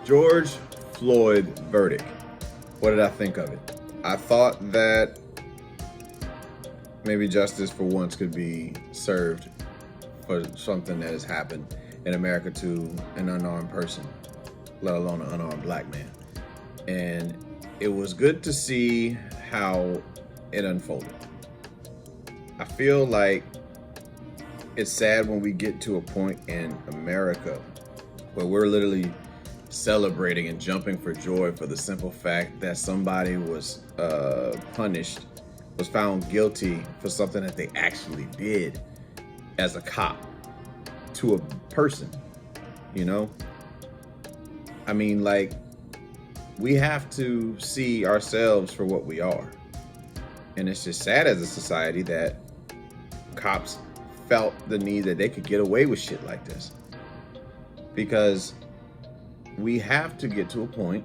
George Floyd verdict. What did I think of it? I thought that maybe justice for once could be served for something that has happened in America to an unarmed person, let alone an unarmed black man. And it was good to see how it unfolded. I feel like it's sad when we get to a point in America where we're literally celebrating and jumping for joy for the simple fact that somebody was punished, was found guilty for something that they actually did as a cop to a person, you know? I mean, like, we have to see ourselves for what we are. And it's just sad as a society that cops felt the need that they could get away with shit like this. Because we have to get to a point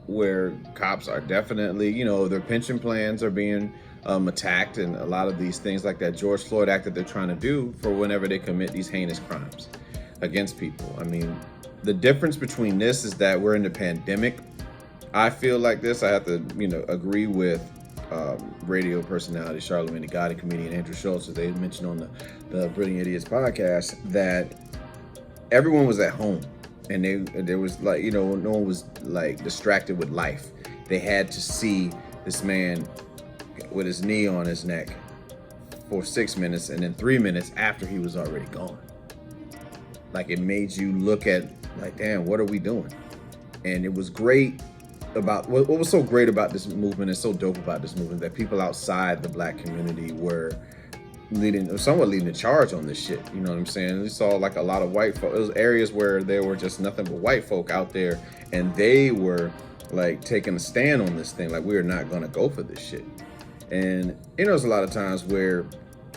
where cops are definitely, you know, their pension plans are being attacked, and a lot of these things like that George Floyd Act that they're trying to do for whenever they commit these heinous crimes against people. I mean, the difference between this is that we're in the pandemic. I feel like this, I have to, agree with radio personality Charlamagne the God and comedian Andrew Schultz, that they mentioned on the Brilliant Idiots podcast, that everyone was at home and there was like, no one was like distracted with life. They had to see this man with his knee on his neck for 6 minutes and then 3 minutes after he was already gone. Like, it made you look at like, damn, what are we doing? And it was great about what was so great about this movement and so dope about this movement, that people outside the black community were somewhat leading the charge on this shit. You know what I'm saying? We saw like a lot of white folk. It was areas where there were just nothing but white folk out there, and they were like taking a stand on this thing. Like, we are not gonna go for this shit. And there's a lot of times where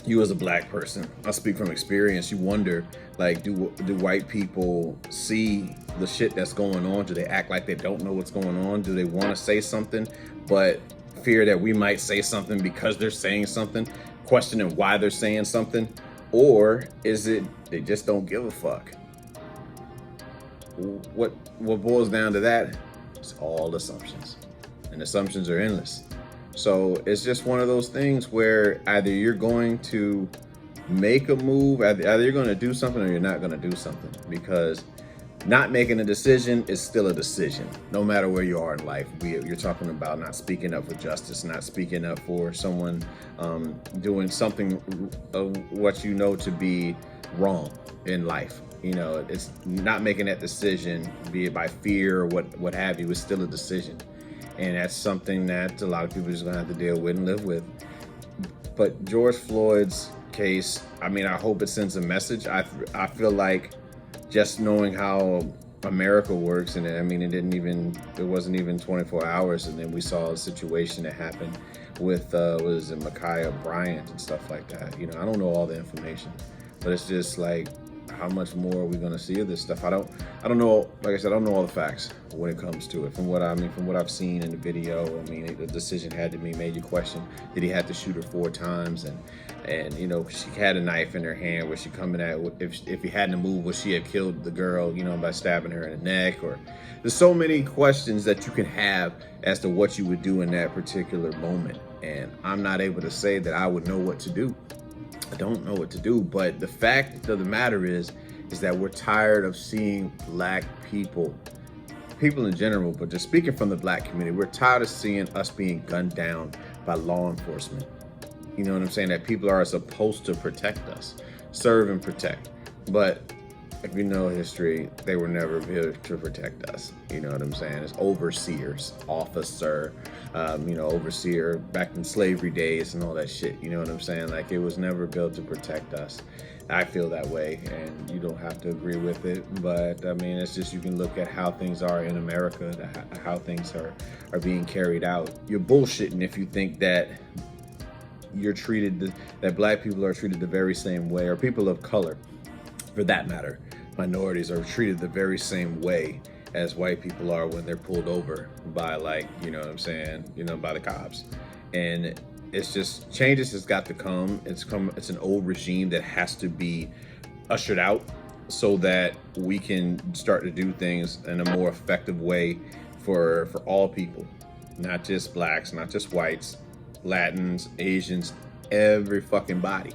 you as a black person, I speak from experience, you wonder, like, do white people see the shit that's going on? Do they act like they don't know what's going on? Do they want to say something but fear that we might say something because they're saying something, questioning why they're saying something? Or is it they just don't give a fuck? What boils down to that is all assumptions, and assumptions are endless. So it's just one of those things where either you're going to make a move, either you're going to do something or you're not going to do something, because not making a decision is still a decision, no matter where you are in life. You're talking about not speaking up for justice, not speaking up for someone doing something of what you know to be wrong in life. It's not making that decision, be it by fear or what have you, is still a decision. And that's something that a lot of people are just gonna have to deal with and live with. But George Floyd's case, I mean, I hope it sends a message. I feel like just knowing how America works, and I mean, it wasn't even 24 hours, and then we saw a situation that happened with Ma'Khia Bryant and stuff like that. I don't know all the information, but it's just like, how much more are we going to see of this stuff? I don't know. Like I said, I don't know all the facts when it comes to it. From what I've seen in the video, the decision had to be made. You question, did he have to shoot her 4 times? And she had a knife in her hand. Was she coming at, if he hadn't moved, would she have killed the girl, by stabbing her in the neck? Or there's so many questions that you can have as to what you would do in that particular moment. And I'm not able to say that I would know what to do. I don't know what to do, but the fact of the matter is that we're tired of seeing black people in general, but just speaking from the black community, we're tired of seeing us being gunned down by law enforcement. You know what I'm saying? That people are supposed to protect us, serve and protect. But if you know history, they were never here to protect us. You know what I'm saying? It's overseers, officer, overseer back in slavery days and all that shit. You know what I'm saying? Like, it was never built to protect us. I feel that way, and you don't have to agree with it. But I mean, it's just, you can look at how things are in America, how things are being carried out. You're bullshitting if you think that that black people are treated the very same way, or people of color, for that matter, minorities, are treated the very same way as white people are when they're pulled over by, like, by the cops. And it's just, changes has got to come. It's an old regime that has to be ushered out so that we can start to do things in a more effective way for all people, not just blacks, not just whites, Latins, Asians, every fucking body.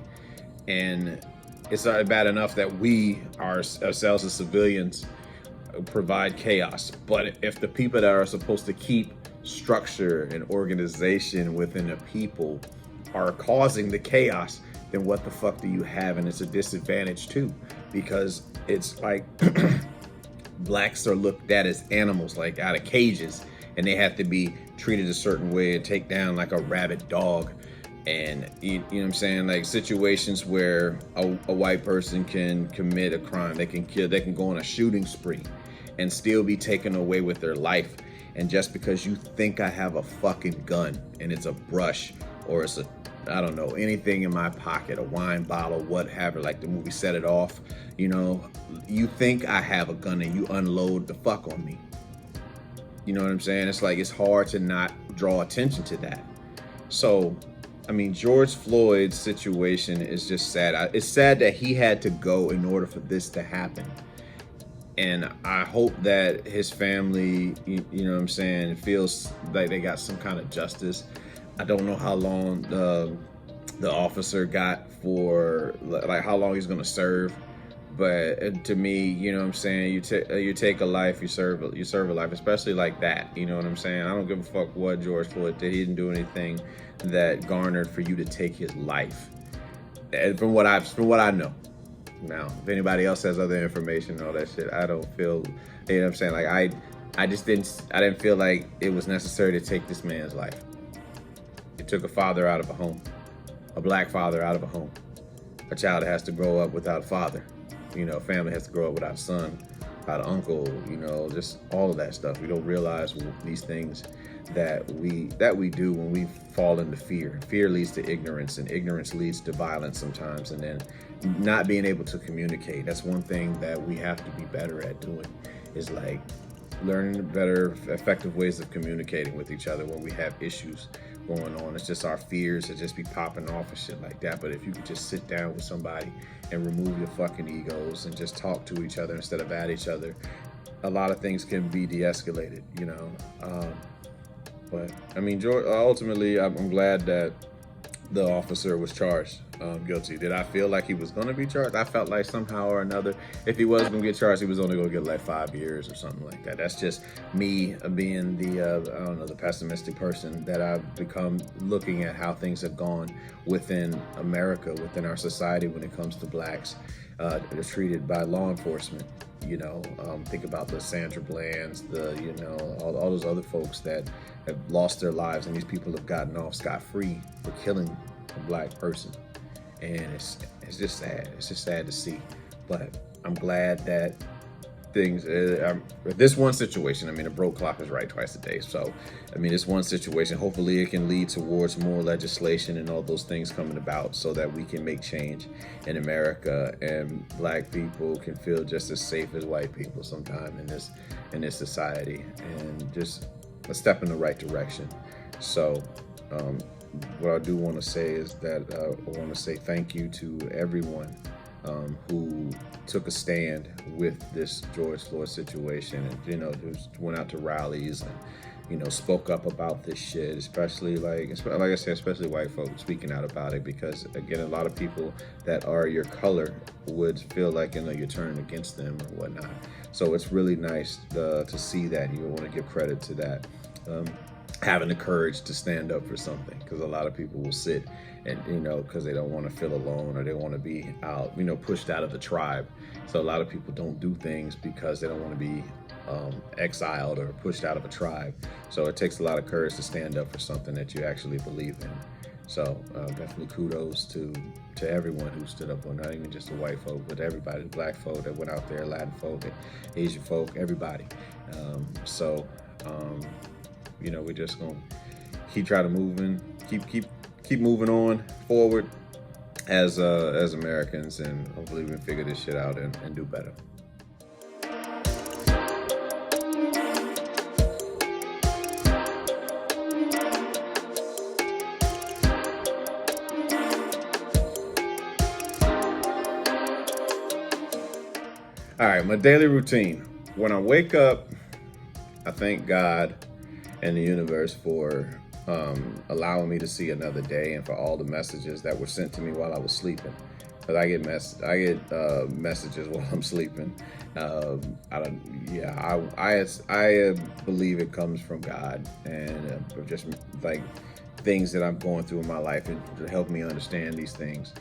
And it's not bad enough that we ourselves as civilians provide chaos, but if the people that are supposed to keep structure and organization within the people are causing the chaos, then what the fuck do you have? And it's a disadvantage too, because it's like blacks are looked at as animals, like out of cages, and they have to be treated a certain way and take down like a rabid dog. And you know what I'm saying, like situations where a white person can commit a crime, they can kill, they can go on a shooting spree and still be taken away with their life. And just because you think I have a fucking gun and it's a brush or it's a, I don't know, anything in my pocket, a wine bottle, whatever, like the movie Set It Off, you know, you think I have a gun and you unload the fuck on me. You know what I'm saying? It's like, it's hard to not draw attention to that. So, I mean, George Floyd's situation is just sad. It's sad that he had to go in order for this to happen. And I hope that his family, you know what I'm saying, feels like they got some kind of justice. I don't know how long the officer got for, like how long he's gonna serve. But to me, you know what I'm saying, you take a life, you serve a life, especially like that. You know what I'm saying? I don't give a fuck what George Floyd did. He didn't do anything that garnered for you to take his life. And from what I know. Now, if anybody else has other information and all that shit, I don't feel, you know what I'm saying? Like I didn't feel like it was necessary to take this man's life. It took a father out of a home, a black father out of a home, a child that has to grow up without a father. You know, a family has to grow up without a son, without an uncle, you know, just all of that stuff. We don't realize these things that we do when we fall into fear. Fear leads to ignorance, and ignorance leads to violence sometimes, and then not being able to communicate. That's one thing that we have to be better at doing, is like learning better, effective ways of communicating with each other when we have issues going on. It's just our fears that just be popping off and shit like that. But if you could just sit down with somebody and remove your fucking egos and just talk to each other instead of at each other, a lot of things can be de-escalated, you know. But I mean, ultimately, I'm glad that the officer was charged guilty. Did I feel like he was going to be charged? I felt like somehow or another, if he was going to get charged, he was only going to get like 5 years or something like that. That's just me being the, I don't know, the pessimistic person that I've become, looking at how things have gone within America, within our society when it comes to blacks that are treated by law enforcement. You know, think about the Sandra Blands, you know, all those other folks that have lost their lives, and these people have gotten off scot-free for killing a black person. And it's just sad. It's just sad to see. But I'm glad that things, this one situation, I mean, a broke clock is right twice a day. So, I mean, this one situation, hopefully it can lead towards more legislation and all those things coming about so that we can make change in America and black people can feel just as safe as white people sometime in this society, and just a step in the right direction. So, what I do want to say is that I want to say thank you to everyone who took a stand with this George Floyd situation, and you know, just went out to rallies and, you know, spoke up about this shit, especially like I said, especially white folks speaking out about it, because again, a lot of people that are your color would feel like, you know, you're turning against them or whatnot. So it's really nice to see that. You want to give credit to that. Having the courage to stand up for something, because a lot of people will sit and, you know, because they don't want to feel alone or they want to be out, you know, pushed out of the tribe. So a lot of people don't do things because they don't want to be exiled or pushed out of a tribe. So it takes a lot of courage to stand up for something that you actually believe in. So definitely kudos to everyone who stood up, on not even just the white folk, but everybody, the black folk that went out there, Latin folk, Asian folk, everybody. You know, we're just gonna keep trying to moving, keep moving on forward as Americans, and hopefully we can figure this shit out and do better. All right, my daily routine. When I wake up, I thank God and the universe for allowing me to see another day and for all the messages that were sent to me while I was sleeping. Because I get messages while I'm sleeping. I don't. Yeah, I believe it comes from God and just like things that I'm going through in my life and to help me understand these things.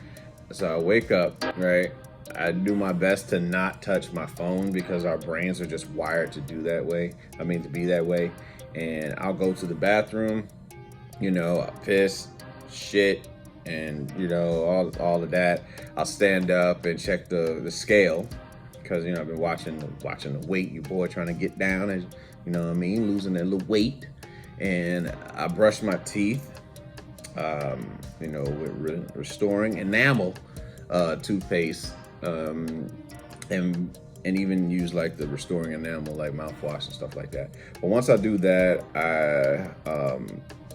So I wake up, right? I do my best to not touch my phone because our brains are just wired to do that way. I mean, to be that way. And I'll go to the bathroom, I piss, shit, and all of that. I'll stand up and check the scale because I've been watching the weight your boy trying to get down, as what I mean, losing that little weight. And I brush my teeth, with restoring enamel toothpaste, and even use like the restoring enamel like mouthwash and stuff like that. But once I do that,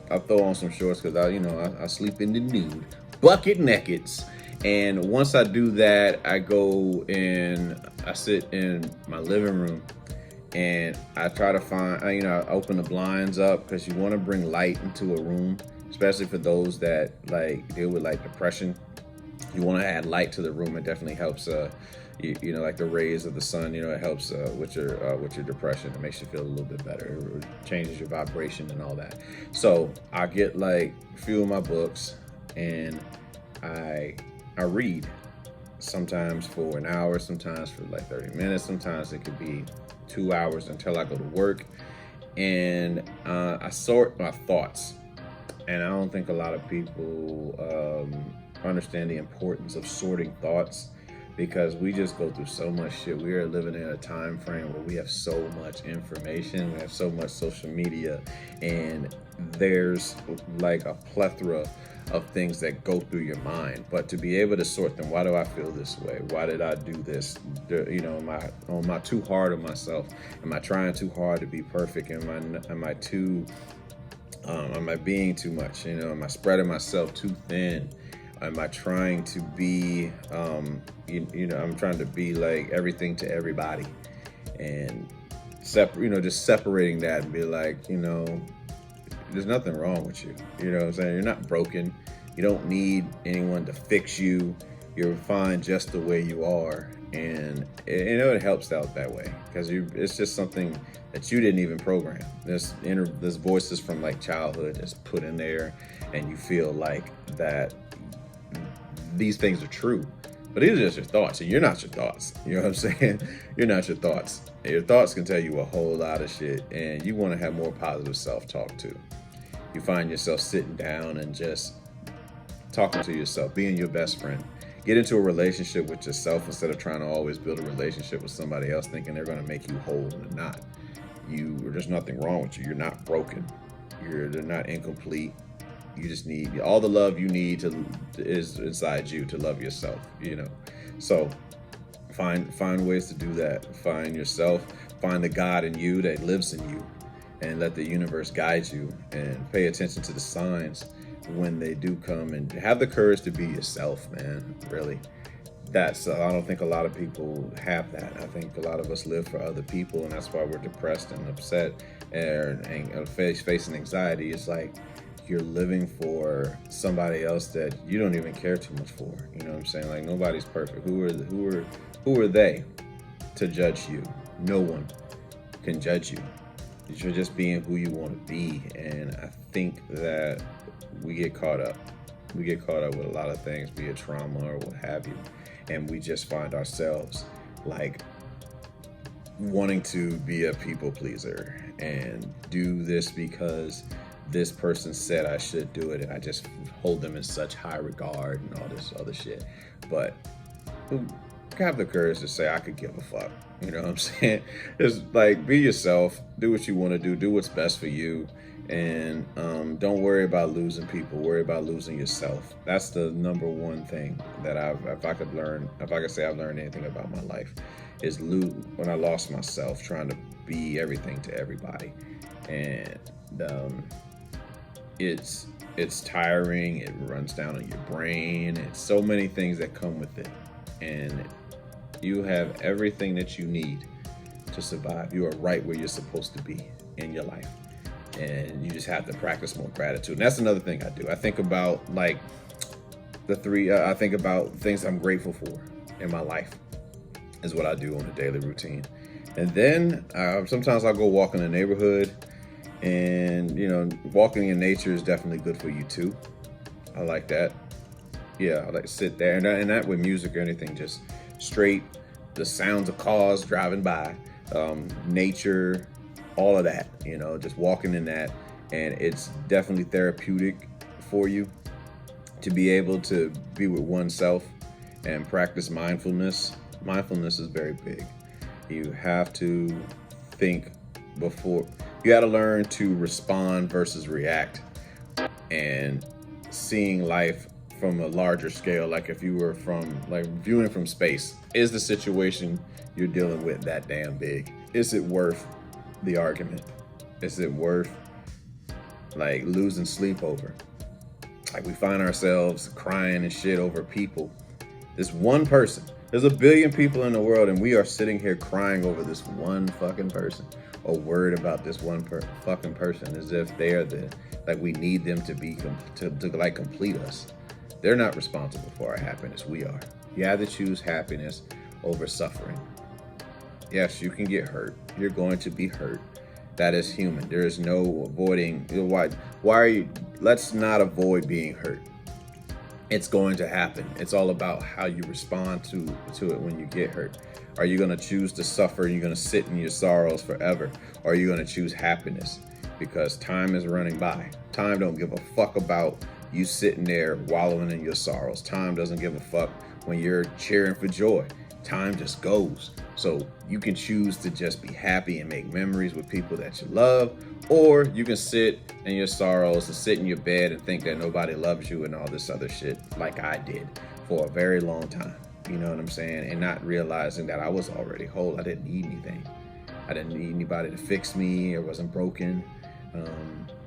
I throw on some shorts because I sleep in the nude, bucket nakeds. And once I do that, I go and I sit in my living room and I try to find, I open the blinds up because you want to bring light into a room, especially for those that like deal with like depression. You want to add light to the room. It definitely helps. Like the rays of the sun. It helps with your depression. It makes you feel a little bit better. It changes your vibration and all that. So I get like a few of my books, and I read. Sometimes for an hour, sometimes for like 30 minutes. Sometimes it could be 2 hours until I go to work, and I sort my thoughts. And I don't think a lot of people understand the importance of sorting thoughts because we just go through so much shit. We are living in a time frame where we have so much information, we have so much social media, and there's like a plethora of things that go through your mind. But to be able to sort them, why do I feel this way? Why did I do this? Am I too hard on myself? Am I trying too hard to be perfect? Am I being too much? Am I spreading myself too thin? Am I trying to be, I'm trying to be like everything to everybody, and just separating that and be like, there's nothing wrong with you. You know what I'm saying? You're not broken. You don't need anyone to fix you. You're fine just the way you are. And it helps out that way because it's just something that you didn't even program. There's voices from like childhood that's put in there, and you feel like that these things are true. But these are just your thoughts, and you're not your thoughts. You know what I'm saying? You're not your thoughts. Your thoughts can tell you a whole lot of shit, and you want to have more positive self-talk too. You find yourself sitting down and just talking to yourself, being your best friend. Get into a relationship with yourself instead of trying to always build a relationship with somebody else thinking they're going to make you whole and they're not. There's nothing wrong with you. You're not broken. They're not incomplete. You just need all the love you need is inside you to love yourself, So find ways to do that. Find yourself, find the God in you that lives in you, and let the universe guide you, and pay attention to the signs when they do come, and have the courage to be yourself, man. Really. I don't think a lot of people have that. I think a lot of us live for other people, and that's why we're depressed and upset and facing anxiety. It's like you're living for somebody else that you don't even care too much for. You know what I'm saying? Like, nobody's perfect. Who are they to judge you? No one can judge you. You're just being who you want to be. And I think that we get caught up. We get caught up with a lot of things, be it trauma or what have you. And we just find ourselves like wanting to be a people pleaser and do this because this person said I should do it, and I just hold them in such high regard and all this other shit. But have the courage to say I could give a fuck. You know what I'm saying? Just like, be yourself, do what you want to do what's best for you, and don't worry about losing people. Worry about losing yourself. That's the number one thing that if I could say I've learned anything about my life, is when I lost myself trying to be everything to everybody. And it's tiring. It runs down on your brain. It's so many things that come with it, and You have everything that you need to survive. You are right where you're supposed to be in your life. And you just have to practice more gratitude. And that's another thing I do. I think about like I think about things I'm grateful for in my life is what I do on a daily routine. And then sometimes I'll go walk in the neighborhood, and walking in nature is definitely good for you too. I like that. Yeah, I like to sit there, and not with music or anything, just straight the sounds of cars driving by, nature, all of that, just walking in that. And it's definitely therapeutic for you to be able to be with oneself and practice mindfulness. Mindfulness is very big. You have to think before, you got to learn to respond versus react, and seeing life from a larger scale. Like if you were viewing from space, is the situation you're dealing with that damn big? Is it worth the argument? Is it worth like losing sleep over? Like we find ourselves crying and shit over people. This one person. There's 1 billion people in the world, and we are sitting here crying over this one fucking person, or worried about this one fucking person, as if they are we need them to be to complete us. They're not responsible for our happiness. We are. You have to choose happiness over suffering. Yes, you can get hurt. You're going to be hurt. That is human. There is no avoiding. Why are you? Let's not avoid being hurt. It's going to happen. It's all about how you respond to it when you get hurt. Are you going to choose to suffer? Are you going to sit in your sorrows forever? Or are you going to choose happiness? Because time is running by. Time don't give a fuck about you sitting there wallowing in your sorrows. Time doesn't give a fuck when you're cheering for joy. Time just goes. So you can choose to just be happy and make memories with people that you love, or you can sit in your sorrows and sit in your bed and think that nobody loves you and all this other shit, like I did for a very long time. You know what I'm saying? And not realizing that I was already whole. I didn't need anything. I didn't need anybody to fix me. I wasn't broken.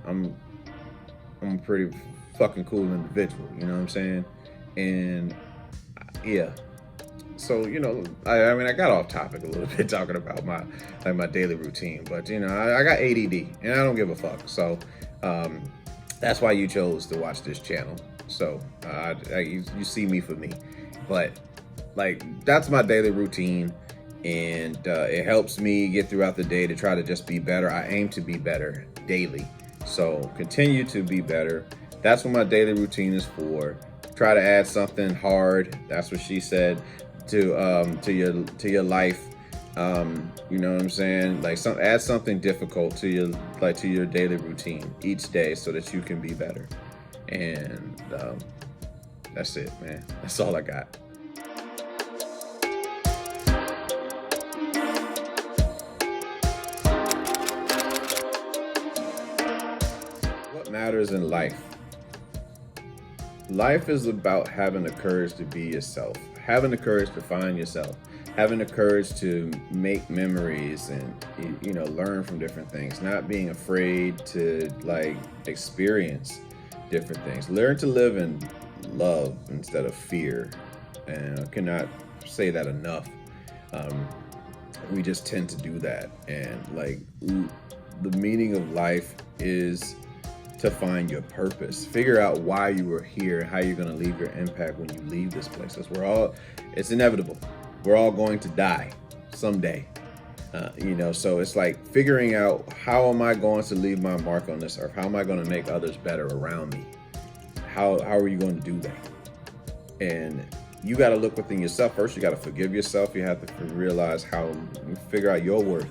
I'm a pretty fucking cool individual. You know what I'm saying? And yeah. So, I got off topic a little bit talking about my daily routine, but I got ADD and I don't give a fuck. So, that's why you chose to watch this channel. So, you see me for me, but that's my daily routine, and it helps me get throughout the day to try to just be better. I aim to be better daily. So continue to be better. That's what my daily routine is for. Try to add something hard. That's what she said. To your life, you know what I'm saying? Add something difficult to your daily routine each day so that you can be better. And that's it, man. That's all I got. What matters in life? Life is about having the courage to be yourself. Having the courage to find yourself, having the courage to make memories and, learn from different things, not being afraid to experience different things. Learn to live in love instead of fear. And I cannot say that enough. We just tend to do that. And the meaning of life is to find your purpose. Figure out why you were here and how you're going to leave your impact when you leave this place. Because it's inevitable. We're all going to die someday. So it's figuring out, how am I going to leave my mark on this earth? How am I going to make others better around me? How are you going to do that? And you got to look within yourself first. You got to forgive yourself. You have to realize figure out your worth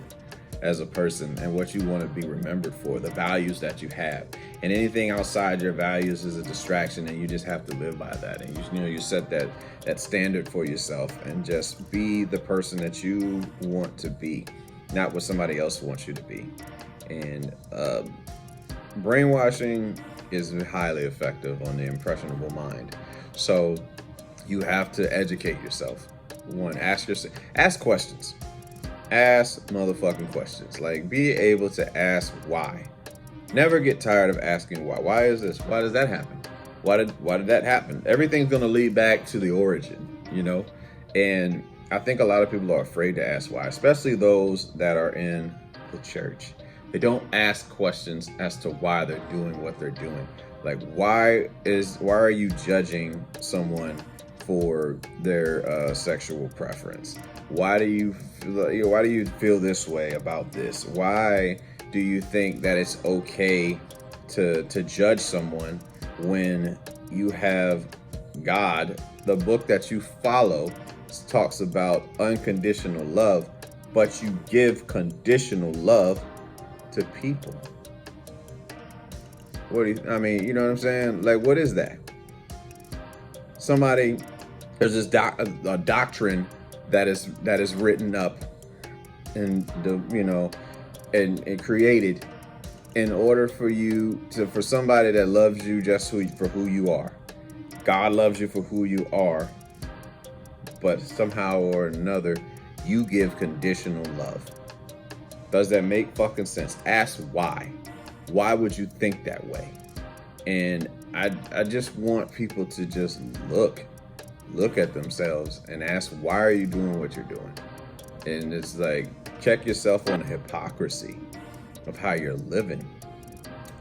as a person and what you want to be remembered for, the values that you have. And anything outside your values is a distraction, and you just have to live by that. And you set that standard for yourself and just be the person that you want to be, not what somebody else wants you to be. And brainwashing is highly effective on the impressionable mind. So you have to educate yourself. One, ask questions. Ask motherfucking questions. Be able to ask why. Never get tired of asking why. Why is this? Why does that happen? Why did that happen? Everything's gonna lead back to the origin, And I think a lot of people are afraid to ask why, especially those that are in the church. They don't ask questions as to why they're doing what they're doing. Like, why are you judging someone for their sexual preference? Why do you feel this way about this? Why do you think that it's okay to judge someone when you have God, the book that you follow, talks about unconditional love, but you give conditional love to people? What do you, I mean, you know what I'm saying? Like, what is that? There's this a doctrine that is written up and and created in order for somebody that loves you just for who you are. God loves you for who you are, but somehow or another, you give conditional love. Does that make fucking sense? Ask why. Why would you think that way? And I just want people to just look at themselves and ask, why are you doing what you're doing? And it's like, check yourself on the hypocrisy of how you're living.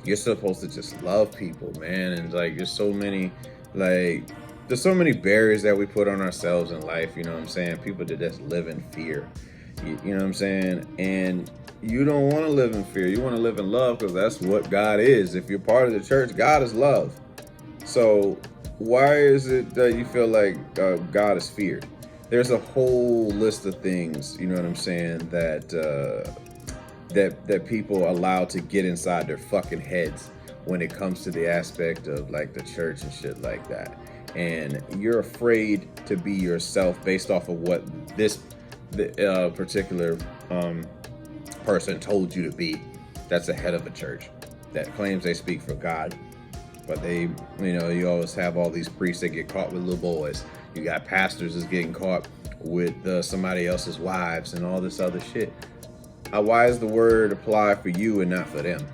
You're supposed to just love people, man. And like, there's so many barriers that we put on ourselves in life, you know what I'm saying? People that just live in fear, you know what I'm saying? And you don't want to live in fear. You want to live in love, because that's what God is. If you're part of the church, God is love. So why is it that you feel like God is feared? There's a whole list of things, you know what I'm saying, that people allow to get inside their fucking heads when it comes to the aspect of like the church and shit like that. And you're afraid to be yourself based off of what this particular person told you to be. That's the head of a church that claims they speak for God, but they, you always have all these priests that get caught with little boys. You got pastors that's getting caught with somebody else's wives and all this other shit. Why is the word apply for you and not for them?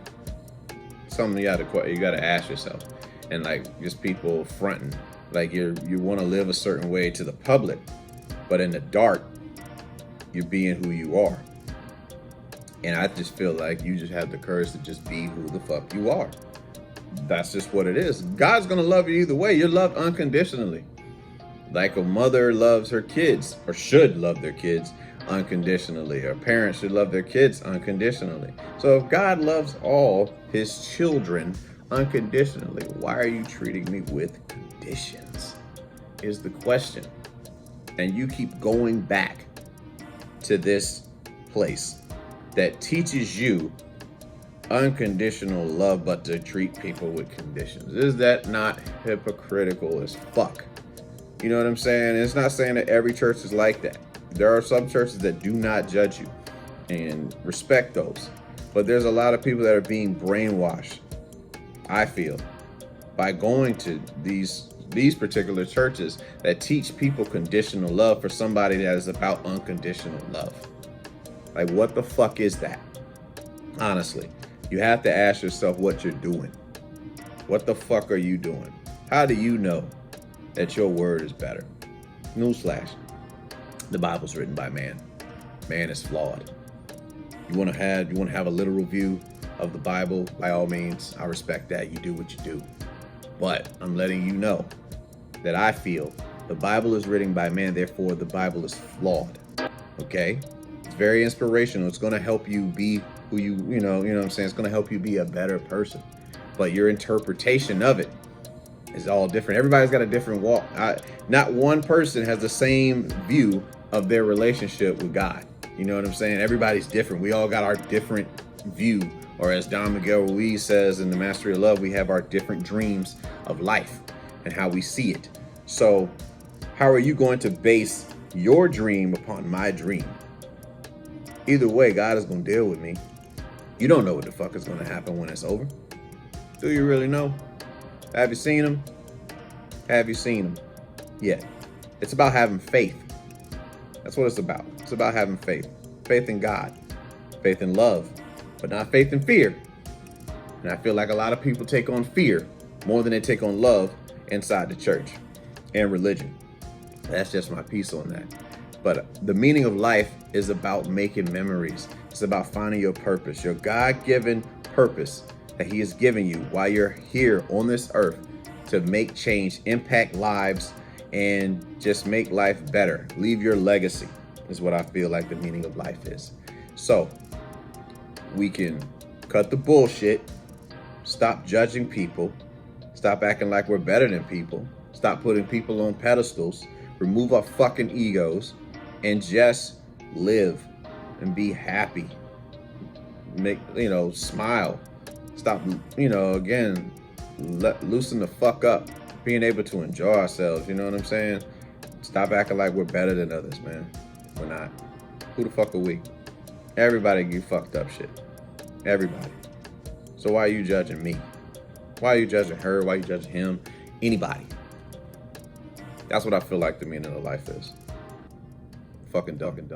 Something you gotta ask yourself. And like, just people fronting like you want to live a certain way to the public, but in the dark, you're being who you are. And I just feel like you just have the courage to just be who the fuck you are. That's just what it is. God's gonna love you either way. You're loved unconditionally. Like a mother loves her kids, or should love their kids unconditionally, or parents should love their kids unconditionally. So if God loves all his children unconditionally, why are you treating me with conditions? Is the question. And you keep going back to this place that teaches you unconditional love, but to treat people with conditions. Is that not hypocritical as fuck? You know what I'm saying? It's not saying that every church is like that. There are some churches that do not judge you, and respect those. But there's a lot of people that are being brainwashed, I feel, by going to these particular churches that teach people conditional love for somebody that is about unconditional love. Like, what the fuck is that? Honestly, you have to ask yourself what you're doing. What the fuck are you doing? How do you know that your word is better? Newsflash. The Bible's written by man. Man is flawed. You want to have a literal view of the Bible? By all means, I respect that. You do what you do. But I'm letting you know that I feel the Bible is written by man, therefore the Bible is flawed. Okay? It's very inspirational. It's going to help you be who you know what I'm saying? It's going to help you be a better person. But your interpretation of it is all different. Everybody's got a different walk. Not one person has the same view of their relationship with God. You know what I'm saying? Everybody's different. We all got our different view, or as Don Miguel Ruiz says in The Mastery of Love, we have our different dreams of life and how we see it. So how are you going to base your dream upon my dream? Either way, God is going to deal with me. You don't know what the fuck is going to happen when it's over. Do you really know? Have you seen him? Have you seen him yet? It's about having faith. That's what it's about. It's about having faith. Faith in God. Faith in love. But not faith in fear. And I feel like a lot of people take on fear more than they take on love inside the church and religion. That's just my piece on that. But the meaning of life is about making memories. It's about finding your purpose, your God-given purpose that he is giving you while you're here on this earth to make change, impact lives, and just make life better. Leave your legacy is what I feel like the meaning of life is. So we can cut the bullshit, stop judging people, stop acting like we're better than people, stop putting people on pedestals, remove our fucking egos, and just live and be happy. Make, smile. Stop, again, loosen the fuck up. Being able to enjoy ourselves, you know what I'm saying? Stop acting like we're better than others, man. We're not. Who the fuck are we? Everybody do fucked up shit. Everybody. So why are you judging me? Why are you judging her? Why are you judging him? Anybody. That's what I feel like the meaning of life is. Fucking ducking.